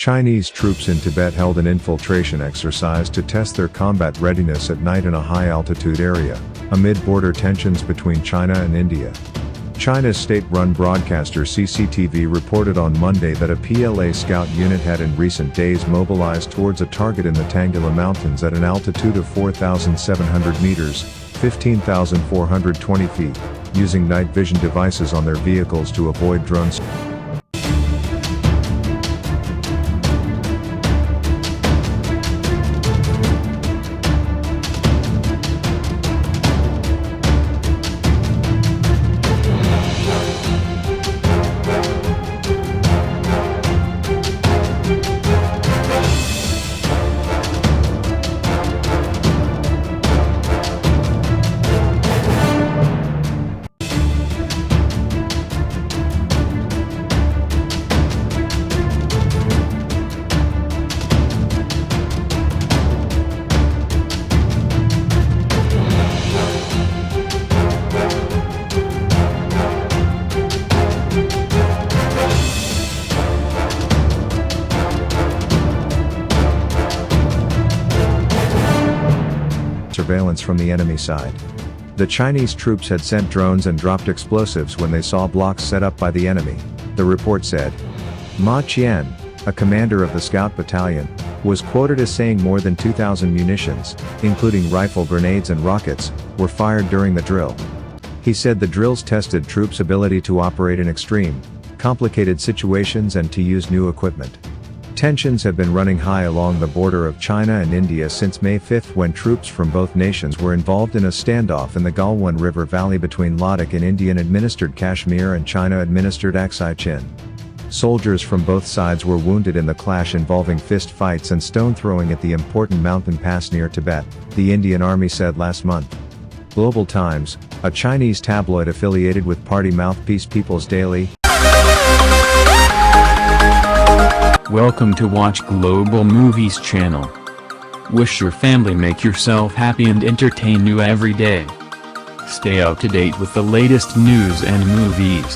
Chinese troops in Tibet held an infiltration exercise to test their combat readiness at night in a high-altitude area, amid border tensions between China and India. China's state-run broadcaster CCTV reported on Monday that a PLA scout unit had in recent days mobilized towards a target in the Tanggula Mountains at an altitude of 4,700 meters, 15,420 feet, using night vision devices on their vehicles to avoid drones. Surveillance from the enemy side. The Chinese troops had sent drones and dropped explosives when they saw blocks set up by the enemy, the report said. Ma Qian, a commander of the Scout Battalion, was quoted as saying more than 2,000 munitions, including rifle grenades and rockets, were fired during the drill. He said the drills tested troops' ability to operate in extreme, complicated situations and to use new equipment. Tensions have been running high along the border of China and India since May 5 when troops from both nations were involved in a standoff in the Galwan River Valley between Ladakh in Indian-administered Kashmir and China-administered Aksai Chin. Soldiers from both sides were wounded in the clash involving fist fights and stone throwing at the important mountain pass near Tibet, the Indian Army said last month. Global Times, a Chinese tabloid affiliated with party mouthpiece People's Daily. Welcome to Watch Global Movies channel. Wish your family make yourself happy and entertain you every day. Stay up to date with the latest news and movies.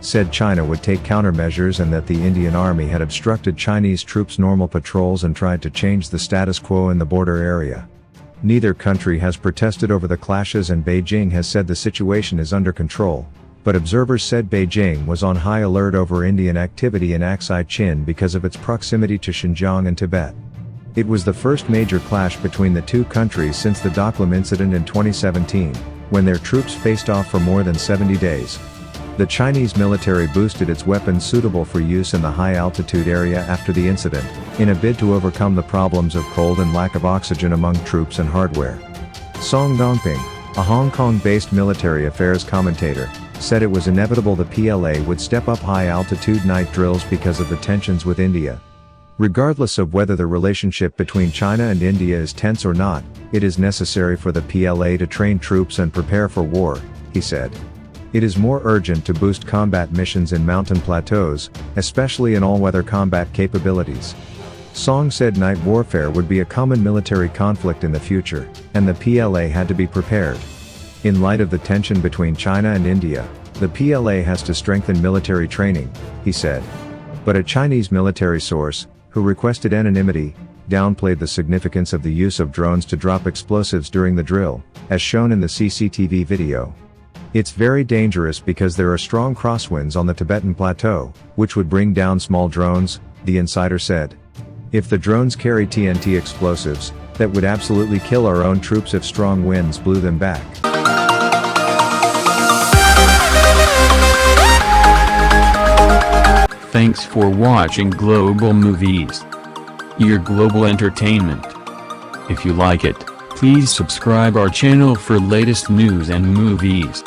Said China would take countermeasures and that the Indian Army had obstructed Chinese troops' normal patrols and tried to change the status quo in the border area. Neither country has protested over the clashes and Beijing has said the situation is under control, but observers said Beijing was on high alert over Indian activity in Aksai Chin because of its proximity to Xinjiang and Tibet. It was the first major clash between the two countries since the Doklam incident in 2017, when their troops faced off for more than 70 days. The Chinese military boosted its weapons suitable for use in the high-altitude area after the incident, in a bid to overcome the problems of cold and lack of oxygen among troops and hardware. Song Dongping, a Hong Kong-based military affairs commentator, said it was inevitable the PLA would step up high-altitude night drills because of the tensions with India. Regardless of whether the relationship between China and India is tense or not, it is necessary for the PLA to train troops and prepare for war, he said. It is more urgent to boost combat missions in mountain plateaus, especially in all-weather combat capabilities. Song said night warfare would be a common military conflict in the future, and the PLA had to be prepared. In light of the tension between China and India, the PLA has to strengthen military training, he said. But a Chinese military source, who requested anonymity, downplayed the significance of the use of drones to drop explosives during the drill, as shown in the CCTV video. It's very dangerous because there are strong crosswinds on the Tibetan plateau, which would bring down small drones, the insider said. If the drones carry TNT explosives, that would absolutely kill our own troops if strong winds blew them back. Thanks for watching Global Movies, your global entertainment. If you like it, please subscribe our channel for latest news and movies.